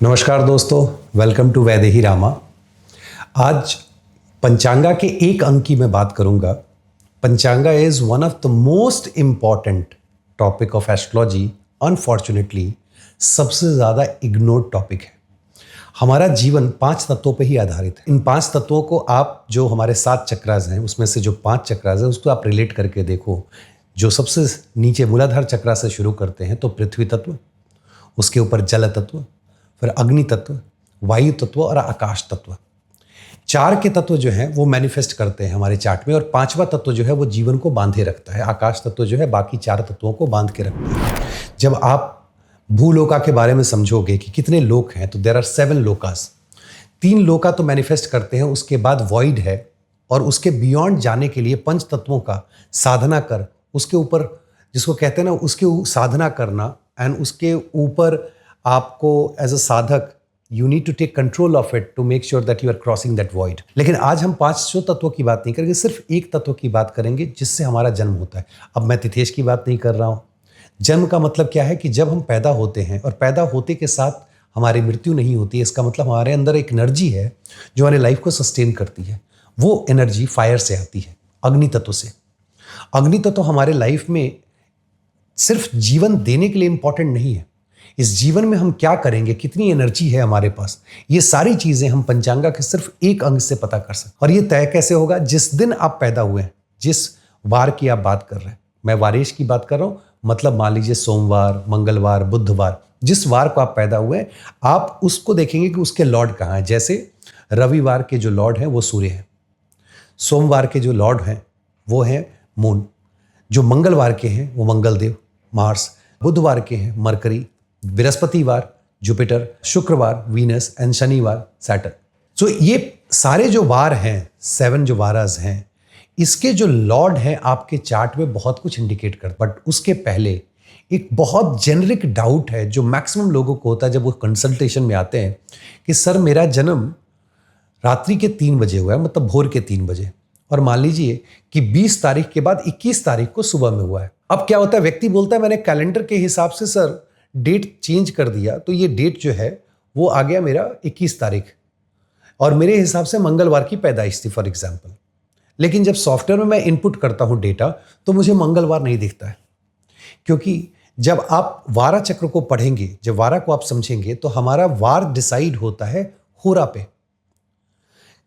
नमस्कार दोस्तों, welcome to Vaidehi Rama. आज पंचांगा के एक अंक की मैं बात करूंगा। Panchanga is one of the most important topic of astrology. Unfortunately सबसे ज़्यादा इग्नोर्ड टॉपिक है। हमारा जीवन 5 तत्वों पर ही आधारित है। इन 5 तत्वों को आप जो हमारे 7 चक्रास हैं उसमें से जो 5 चक्रास हैं उसको आप रिलेट करके देखो। जो सबसे नीचे मूलाधार चक्रा से शुरू करते हैं तो पृथ्वी तत्व, उसके ऊपर जल तत्व, फिर अग्नि तत्व, वायु तत्व और आकाश तत्व। 4 के तत्व जो हैं वो मैनिफेस्ट करते हैं हमारे चार्ट में, और 5वां तत्व जो है वो जीवन को बांधे रखता है। आकाश तत्व जो है बाकी 4 तत्वों को बांध के रखता है। जब आप भूलोका के बारे में समझोगे कि कितने लोक हैं, तो देयर आर 7 लोकास। 3 लोका तो मैनिफेस्ट करते हैं, उसके बाद वॉइड है, और उसके बियॉन्ड जाने के लिए 5 तत्वों का साधना कर, उसके ऊपर जिसको कहते हैं ना, उसके साधना करना, एंड उसके ऊपर आपको as a sadhak you need to take control of it to make sure that you are crossing that void. लेकिन आज हम 500 तत्वों की बात नहीं करेंगे, सिर्फ एक तत्व की बात करेंगे जिससे हमारा जन्म होता है। अब मैं तिथेश की बात नहीं कर रहा हूँ। जन्म का मतलब क्या है कि जब हम पैदा होते हैं और पैदा होते के साथ हमारी मृत्यु नहीं होती है, इसका मतलब हमारे अंदर एक एनर्जी है जो हमारे लाइफ को सस्टेन करती है। वो एनर्जी फायर से आती है, अग्नि तत्व से। अग्नि तत्व हमारे लाइफ में सिर्फ जीवन देने के लिए इंपॉर्टेंट नहीं है। इस जीवन में हम क्या करेंगे, कितनी एनर्जी है हमारे पास, ये सारी चीजें हम पंचांगा के सिर्फ एक अंग से पता कर सकते। और ये तय कैसे होगा? जिस दिन आप पैदा हुए हैं, जिस वार की आप बात कर रहे हैं, मैं वारेश की बात कर रहा हूं, मतलब मान लीजिए सोमवार, मंगलवार, बुधवार, जिस वार को आप पैदा हुए हैं, आप उसको देखेंगे कि उसके लॉर्ड कहाँ हैं। जैसे रविवार के जो लॉर्ड हैं वो सूर्य हैं, सोमवार के जो लॉर्ड हैं वो हैं मून, जो मंगलवार के हैं वो मंगलदेव मार्स, बुधवार के हैं मरकरी, बृहस्पतिवार जुपिटर, शुक्रवार वीनस एंड शनिवार सैटर्न। सो ये सारे जो वार हैं, 7 जो वारास हैं, इसके जो लॉर्ड हैं आपके चार्ट में बहुत कुछ इंडिकेट करते। बट उसके पहले एक बहुत जेनरिक डाउट है जो मैक्सिमम लोगों को होता है जब वो कंसल्टेशन में आते हैं कि सर मेरा जन्म रात्रि के 3 बजे हुआ है, मतलब भोर के 3 बजे, और मान लीजिए कि 20 तारीख के बाद 21 तारीख को सुबह में हुआ है। अब क्या होता है, व्यक्ति बोलता है मैंने कैलेंडर के हिसाब से सर डेट चेंज कर दिया, तो ये डेट जो है वो आ गया मेरा 21 तारीख, और मेरे हिसाब से मंगलवार की पैदाइश थी फॉर एग्जाम्पल। लेकिन जब सॉफ्टवेयर में मैं इनपुट करता हूं डेटा, तो मुझे मंगलवार नहीं दिखता है, क्योंकि जब आप वारा चक्र को पढ़ेंगे, जब वारा को आप समझेंगे, तो हमारा वार डिसाइड होता है होरा पे।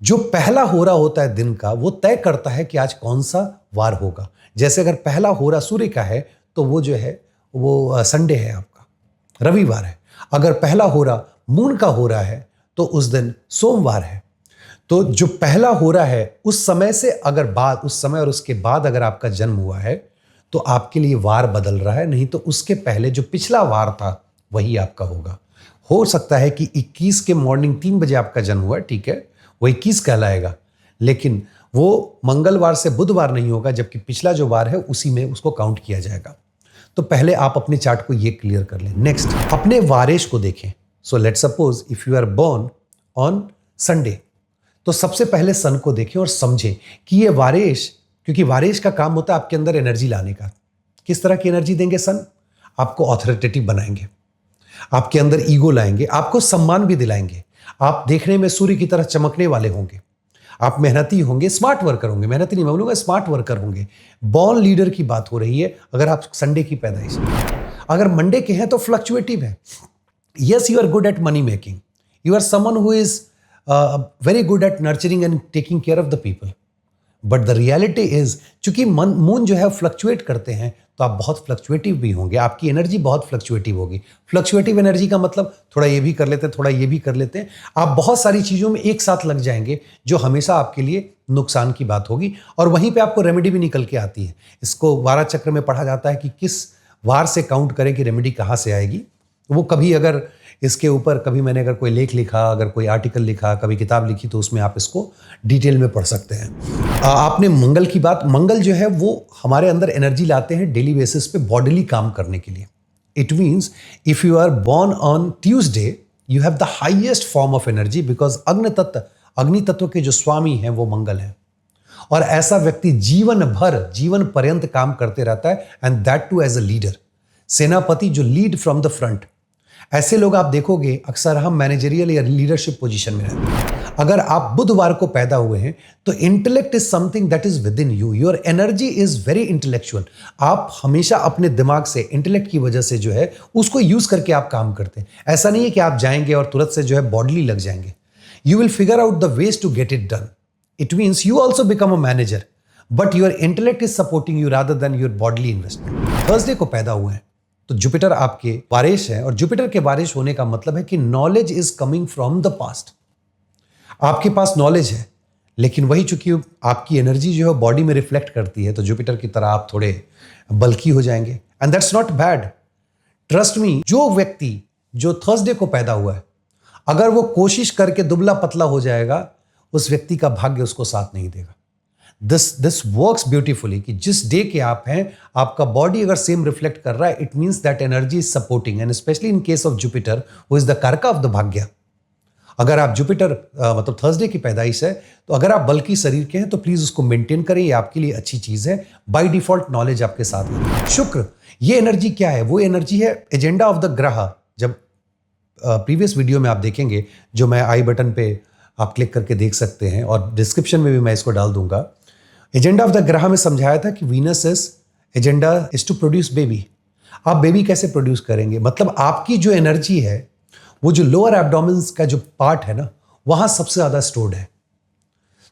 जो पहला होरा होता है दिन का, वो तय करता है कि आज कौन सा वार होगा। जैसे अगर पहला होरा सूर्य का है तो वो जो है वो संडे है, आपका रविवार है। अगर पहला होरा मून का हो रहा है तो उस दिन सोमवार है। तो जो पहला हो रहा है उस समय से अगर बाद, उस समय और उसके बाद अगर आपका जन्म हुआ है तो आपके लिए वार बदल रहा है, नहीं तो उसके पहले जो पिछला वार था वही आपका होगा। हो सकता है कि 21 के मॉर्निंग 3 बजे आपका जन्म हुआ, ठीक है, वो 21 कहलाएगा, लेकिन वो मंगलवार से बुधवार नहीं होगा, जबकि पिछला जो वार है उसी में उसको काउंट किया जाएगा। तो पहले आप अपने चार्ट को ये क्लियर कर लें। नेक्स्ट, अपने वारेश को देखें। So let's suppose if you are born on Sunday, तो सबसे पहले सन को देखें और समझें कि ये वारेश, क्योंकि वारेश का काम होता है आपके अंदर एनर्जी लाने का। किस तरह की एनर्जी देंगे सन? आपको ऑथोरिटेटिव बनाएंगे, आपके अंदर ईगो लाएंगे, आपको सम्मान भी दिलाएंगे, आप देखने में सूर्य की तरह चमकने वाले होंगे, आप मेहनती होंगे, स्मार्ट वर्कर होंगे, मेहनती नहीं मैं बोलूंगा, स्मार्ट वर्कर होंगे। बॉर्न लीडर की बात हो रही है अगर आप संडे की पैदाइश। अगर मंडे के हैं तो फ्लक्चुएटिव है। Yes, you are good at money making, you are someone who is very good at nurturing and taking care of the people. But the reality is, चूंकि मून जो है फ्लक्चुएट करते हैं, तो आप बहुत फ्लक्चुएटिव भी होंगे, आपकी एनर्जी बहुत फ्लक्चुएटिव होगी। फ्लक्चुएटिव एनर्जी का मतलब थोड़ा ये भी कर लेते हैं, थोड़ा ये भी कर लेते हैं, आप बहुत सारी चीज़ों में एक साथ लग जाएंगे जो हमेशा आपके लिए नुकसान की बात होगी। और वहीं पे आपको रेमेडी भी निकल के आती है। इसको वारा चक्र में पढ़ा जाता है कि किस वार से काउंट करें कि रेमेडी कहाँ से आएगी। वो कभी अगर इसके ऊपर कभी मैंने अगर कोई लेख लिखा, अगर कोई आर्टिकल लिखा, कभी किताब लिखी, तो उसमें आप इसको डिटेल में पढ़ सकते हैं। आपने मंगल की बात, मंगल जो है वो हमारे अंदर एनर्जी लाते हैं डेली बेसिस पे बॉडीली काम करने के लिए। It means if you are born on Tuesday you have the highest form of energy, because अग्नि तत्व के जो स्वामी हैं वो मंगल हैं। और ऐसा व्यक्ति जीवन भर, जीवन पर्यंत काम करते रहता है, and that too as a leader, सेनापति जो लीड फ्रॉम द फ्रंट। ऐसे लोग आप देखोगे अक्सर हम मैनेजरियल या लीडरशिप पोजीशन में रहते हैं। अगर आप बुधवार को पैदा हुए हैं तो intellect is something that is with in you, your energy is very intellectual. आप हमेशा अपने दिमाग से, इंटेलेक्ट की वजह से जो है उसको यूज करके आप काम करते हैं। ऐसा नहीं है कि आप जाएंगे और तुरंत से जो है बॉडली लग जाएंगे। You will figure out the ways to get it done. It means you also become a manager, but your intellect is supporting you rather than your bodily investment. Thursday को पैदा हुए हैं तो जुपिटर आपके वारिश है, और जुपिटर के वारिश होने का मतलब है कि knowledge is coming from the past. आपके पास नॉलेज है, लेकिन वही चूंकि आपकी एनर्जी जो है बॉडी में रिफ्लेक्ट करती है, तो जुपिटर की तरह आप थोड़े बल्की हो जाएंगे, and that's not bad. Trust me, जो व्यक्ति जो थर्सडे को पैदा हुआ है, अगर वो कोशिश करके दुबला पतला हो जाएगा, उस व्यक्ति का भाग्य उसको साथ नहीं देगा। दिस वर्क्स ब्यूटीफुली कि जिस डे के आप हैं, आपका बॉडी अगर सेम रिफ्लेक्ट कर रहा है, it means that energy is supporting, and specially in case of Jupiter who is the कारका ऑफ द भाग्य। अगर आप जुपिटर मतलब थर्सडे की पैदाइश है, तो अगर आप बल्कि शरीर के हैं तो प्लीज उसको मेंटेन करें, ये आपके लिए अच्छी चीज है। बाय डिफॉल्ट नॉलेज आपके साथ है। शुक्र, ये एनर्जी क्या है? वो एनर्जी है एजेंडा ऑफ द ग्रह। जब प्रीवियस वीडियो में आप देखेंगे, जो मैं आई बटन पे आप क्लिक करके देख सकते हैं, और डिस्क्रिप्शन में भी मैं इसको डाल दूंगा। एजेंडा ऑफ द ग्रह में समझाया था कि Venus is agenda is to produce baby. आप बेबी कैसे प्रोड्यूस करेंगे? मतलब आपकी जो एनर्जी है, वो जो लोअर एब्डोमेन्स का जो पार्ट है ना, वहां सबसे ज्यादा स्टोर्ड है।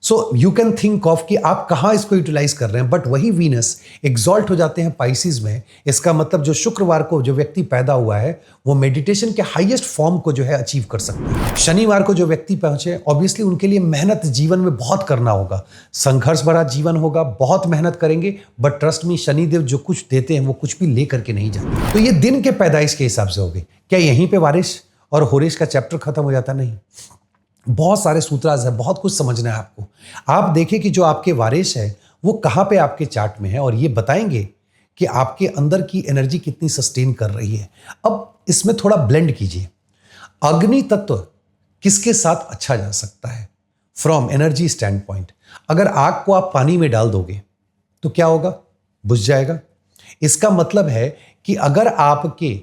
So you can think of कि आप कहां इसको यूटिलाइज कर रहे हैं, बट वही वीनस एग्जॉल्ट हो जाते हैं पाइसिस में। इसका मतलब जो शुक्रवार को जो व्यक्ति पैदा हुआ है, वो मेडिटेशन के हाईएस्ट फॉर्म को जो है अचीव कर सकता है। शनिवार को जो व्यक्ति पहुंचे, ऑब्वियसली उनके लिए मेहनत जीवन में बहुत करना होगा, संघर्ष भरा जीवन होगा, बहुत मेहनत करेंगे, बट ट्रस्ट मी, शनिदेव जो कुछ देते हैं वो कुछ भी ले करके नहीं जाते। तो ये दिन के पैदाइश के हिसाब से हो गई। क्या यहीं पे वारिश और होरेश का चैप्टर खत्म हो जाता? नहीं, बहुत सारे सूत्राज है, बहुत कुछ समझना है आपको। आप देखें कि जो आपके वारिश है वो कहां पे आपके चार्ट में है, और ये बताएंगे कि आपके अंदर की एनर्जी कितनी सस्टेन कर रही है। अब इसमें थोड़ा ब्लेंड कीजिए। अग्नि तत्व किसके साथ अच्छा जा सकता है फ्रॉम एनर्जी स्टैंड पॉइंट? अगर आग को आप पानी में डाल दोगे तो क्या होगा? बुझ जाएगा। इसका मतलब है कि अगर आपके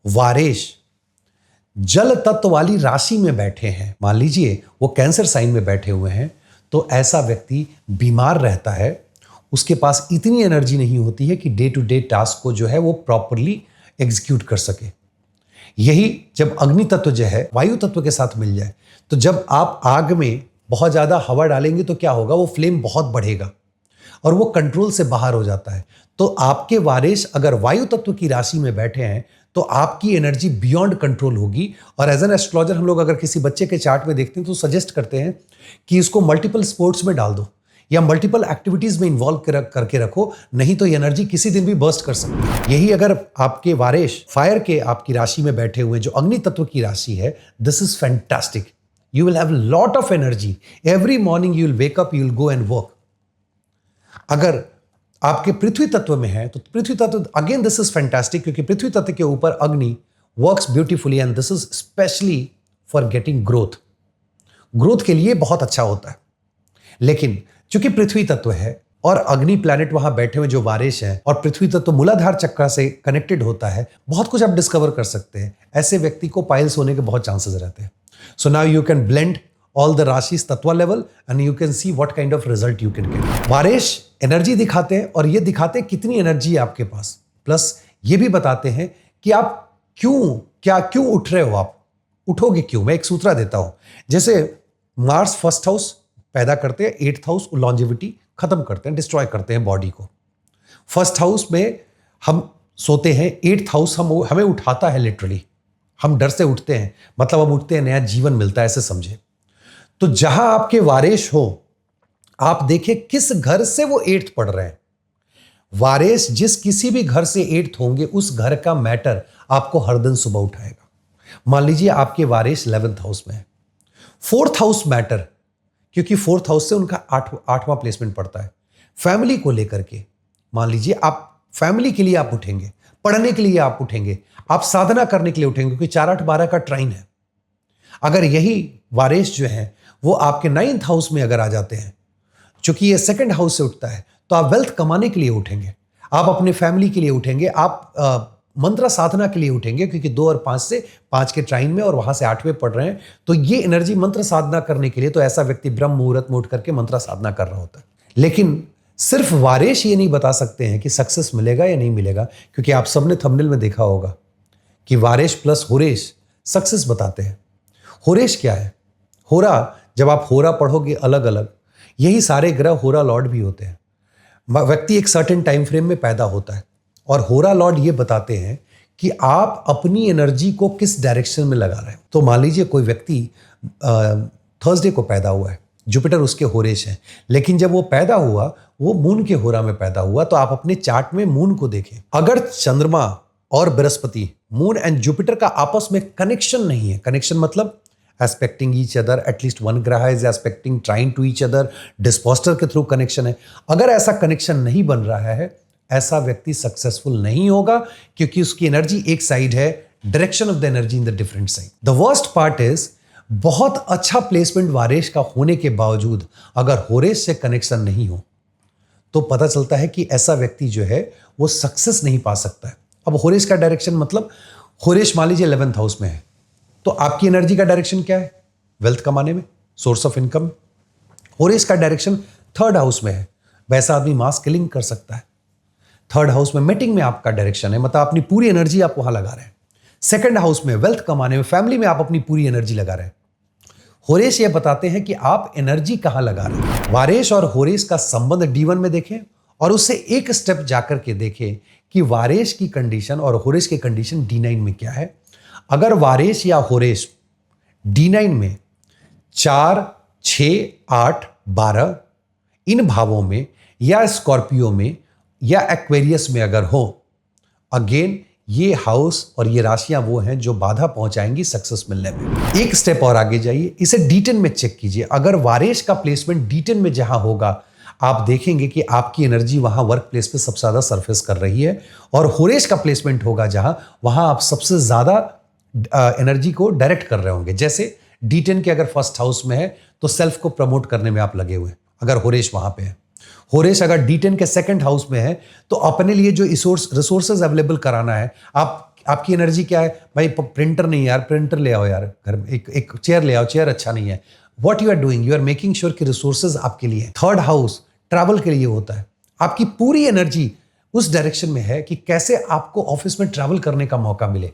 वारिश जल तत्व वाली राशि में बैठे हैं, मान लीजिए वो कैंसर साइन में बैठे हुए हैं, तो ऐसा व्यक्ति बीमार रहता है। उसके पास इतनी एनर्जी नहीं होती है कि डे टू डे टास्क को जो है वो प्रॉपरली एग्जीक्यूट कर सके। यही जब अग्नि तत्व जो है वायु तत्व के साथ मिल जाए, तो जब आप आग में बहुत ज्यादा हवा डालेंगे तो क्या होगा? वो फ्लेम बहुत बढ़ेगा और वो कंट्रोल से बाहर हो जाता है। तो आपके वारिश अगर वायु तत्व की राशि में बैठे हैं, तो आपकी एनर्जी बियॉन्ड कंट्रोल होगी। और एज एन एस्ट्रोलॉजर हम लोग अगर किसी बच्चे के चार्ट में देखते हैं तो सजेस्ट करते हैं कि इसको मल्टीपल स्पोर्ट्स में डाल दो या मल्टीपल एक्टिविटीज में इन्वॉल्व करके रखो, नहीं तो ये एनर्जी किसी दिन भी बर्स्ट कर सकती है। यही अगर आपके वारिश फायर के आपकी राशि में बैठे हुए जो अग्नि तत्व की राशि है, this is fantastic. You will have lot of energy. Every morning you will wake up, you will go and work. अगर आपके पृथ्वी तत्व में है तो पृथ्वी तत्व, अगेन दिस इज फैंटास्टिक, क्योंकि पृथ्वी तत्व के ऊपर अग्नि works beautifully, and this is specially for getting growth. Growth के लिए बहुत अच्छा होता है। लेकिन चूंकि पृथ्वी तत्व है और अग्नि प्लैनेट वहां बैठे हुए जो वारिश है, और पृथ्वी तत्व मूलाधार चक्र से कनेक्टेड होता है, बहुत कुछ आप डिस्कवर कर सकते हैं। ऐसे व्यक्ति को पाइल्स होने के बहुत चांसेस रहते हैं। So now you can blend all the Rashis Tattva level and you can see what kind of result you can get. वारिश एनर्जी दिखाते हैं, और ये दिखाते हैं कितनी एनर्जी है आपके पास, प्लस ये भी बताते हैं कि आप क्यों उठ रहे हो, आप उठोगे क्यों। मैं एक सूत्र देता हूं। जैसे मार्स फर्स्ट हाउस पैदा करते हैं, 8th हाउस लॉन्जेविटी खत्म करते हैं, डिस्ट्रॉय करते हैं बॉडी को। फर्स्ट हाउस में हम सोते हैं, 8th हाउस हमें उठाता है लिटरली। हम डर से उठते हैं, मतलब हम उठते हैं, नया जीवन मिलता है, ऐसे समझे। तो जहां आपके वारिश हो, आप देखें किस घर से वो 8th पढ़ रहे हैं। वारिश जिस किसी भी घर से 8th होंगे, उस घर का मैटर आपको हर दिन सुबह उठाएगा। मान लीजिए आपके वारिश 11th हाउस में है। 4th हाउस मैटर, क्योंकि 4th हाउस से उनका 8वां प्लेसमेंट पड़ता है। फैमिली को लेकर के, मान लीजिए आप फैमिली के लिए आप उठेंगे, पढ़ने के लिए आप उठेंगे, आप साधना करने के लिए उठेंगे, क्योंकि 4-8-12 का ट्राइन है। अगर यही वारिश जो है वो आपके 9th हाउस में अगर आ जाते हैं, चूंकि ये 2nd हाउस से उठता है, तो आप वेल्थ कमाने के लिए उठेंगे, आप अपने फैमिली के लिए उठेंगे, आप मंत्र साधना के लिए उठेंगे, क्योंकि 2 और 5 से 5 के ट्राइन में और वहां से 8वें पढ़ रहे हैं, तो ये एनर्जी मंत्र साधना करने के लिए, तो ऐसा व्यक्ति ब्रह्म मुहूर्त में उठ करके मंत्र साधना कर रहा होता है। लेकिन सिर्फ वारेश ये नहीं बता सकते हैं कि सक्सेस मिलेगा या नहीं मिलेगा, क्योंकि आप सबने थंबनेल में देखा होगा कि वारेश प्लस होरेश सक्सेस बताते हैं। होरेश क्या है? होरा, जब आप होरा पढ़ोगे अलग अलग, यही सारे ग्रह होरा लॉर्ड भी होते हैं। व्यक्ति एक सर्टेन टाइम फ्रेम में पैदा होता है और होरा लॉर्ड ये बताते हैं कि आप अपनी एनर्जी को किस डायरेक्शन में लगा रहे हैं। तो मान लीजिए कोई व्यक्ति थर्सडे को पैदा हुआ है, जुपिटर उसके होरेश है, लेकिन जब वो पैदा हुआ वो मून के होरा में पैदा हुआ, तो आप अपने चार्ट में मून को देखें। अगर चंद्रमा और बृहस्पति, मून एंड जुपिटर का आपस में कनेक्शन नहीं है, कनेक्शन मतलब aspecting each other, at least one graha is aspecting trying to each other, dispositor के थ्रू कनेक्शन है, अगर ऐसा कनेक्शन नहीं बन रहा है, ऐसा व्यक्ति सक्सेसफुल नहीं होगा, क्योंकि उसकी एनर्जी एक साइड है, direction of the energy in the different side. The worst part is, बहुत अच्छा प्लेसमेंट वारेश का होने के बावजूद अगर होरेश से कनेक्शन नहीं हो, तो पता चलता है कि ऐसा व्यक्ति जो है वो सक्सेस नहीं पा सकता है। अब होरेश का डायरेक्शन मतलब, होरेश मान लीजिए 11th हाउस में है, तो आपकी एनर्जी का डायरेक्शन क्या है? वेल्थ कमाने में, सोर्स ऑफ इनकम। होरेश का डायरेक्शन 3rd हाउस में है, वैसा आदमी मास किलिंग कर सकता है। 3rd हाउस में मीटिंग में आपका डायरेक्शन है, मतलब अपनी पूरी एनर्जी आप वहां लगा रहे हैं। 2nd हाउस में वेल्थ कमाने में, फैमिली में आप अपनी पूरी एनर्जी लगा रहे हैं। होरेश ये बताते हैं कि आप एनर्जी कहां लगा रहे हैं। वारेश और होरेश का संबंध D1 में देखें और उससे एक स्टेप जाकर के देखें कि वारेश की कंडीशन और होरेश की कंडीशन D9 में क्या है। अगर वारेश या होरेश D9 में 4, 6, 8, 12 इन भावों में, या स्कॉर्पियो में, या एक्वेरियस में अगर हो, अगेन ये हाउस और ये राशियां वो हैं जो बाधा पहुंचाएंगी सक्सेस मिलने में। एक स्टेप और आगे जाइए, इसे D10 में चेक कीजिए। अगर वारेश का प्लेसमेंट D10 में जहां होगा, आप देखेंगे कि आपकी एनर्जी वहां वर्क प्लेस पे सबसे ज्यादा सरफेस कर रही है, और होरेश का प्लेसमेंट होगा जहां, वहां आप सबसे ज्यादा एनर्जी को डायरेक्ट कर रहे होंगे। जैसे D10 के अगर 1st हाउस में है तो सेल्फ को प्रमोट करने में आप लगे हुए, अगर होरेश वहां पे है। होरेश अगर D10 के 2nd हाउस में है तो अपने लिए जो रिसोर्सेज अवेलेबल कराना है, आपकी एनर्जी क्या है? भाई प्रिंटर नहीं यार, प्रिंटर ले आओ यार घर में, एक चेयर ले आओ, चेयर अच्छा नहीं है। What you are doing, you are making sure कि रिसोर्सेज आपके लिए। 3rd हाउस ट्रैवल के लिए होता है, आपकी पूरी एनर्जी उस डायरेक्शन में है कि कैसे आपको ऑफिस में ट्रैवल करने का मौका मिले।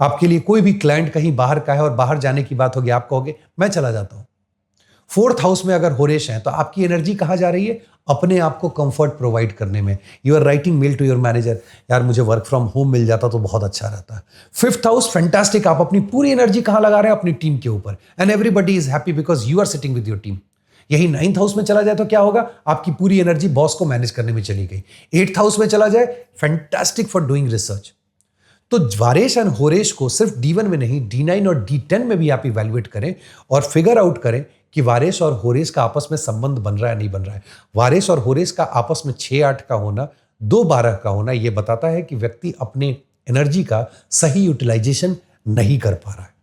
आपके लिए कोई भी क्लाइंट कहीं बाहर का है और बाहर जाने की बात होगी, आप कहोगे मैं चला जाता हूं। 4th हाउस में अगर होरेश है तो आपकी एनर्जी कहां जा रही है? अपने आप को कंफर्ट प्रोवाइड करने में। You are writing mail to your manager, यार मुझे वर्क फ्रॉम होम मिल जाता तो बहुत अच्छा रहता है। 5th हाउस फैंटास्टिक, आप अपनी पूरी एनर्जी कहां लगा रहे हैं? अपनी टीम के ऊपर, and everybody is happy because you are sitting with your team. यही 9th हाउस में चला जाए तो क्या होगा? आपकी पूरी एनर्जी बॉस को मैनेज करने में चली गई। 8th हाउस में चला जाए, फैंटास्टिक फॉर डूइंग रिसर्च। तो वारेश एंड होरेश को सिर्फ D1 में नहीं, D9 और D10 में भी आप इवैल्यूएट करें और फिगर आउट करें कि वारेश और होरेश का आपस में संबंध बन रहा है नहीं बन रहा है। वारेश और होरेश का आपस में 6-8 का होना, 2-12 का होना, यह बताता है कि व्यक्ति अपने एनर्जी का सही यूटिलाइजेशन नहीं कर पा रहा है।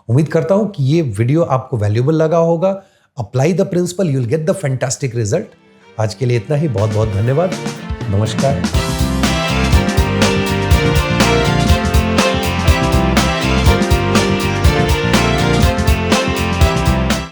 उम्मीद करता हूं कि ये वीडियो आपको वैल्यूएबल लगा होगा। Apply the principle, you will get the fantastic result. आज के लिए इतना ही, बहुत बहुत धन्यवाद, नमस्कार।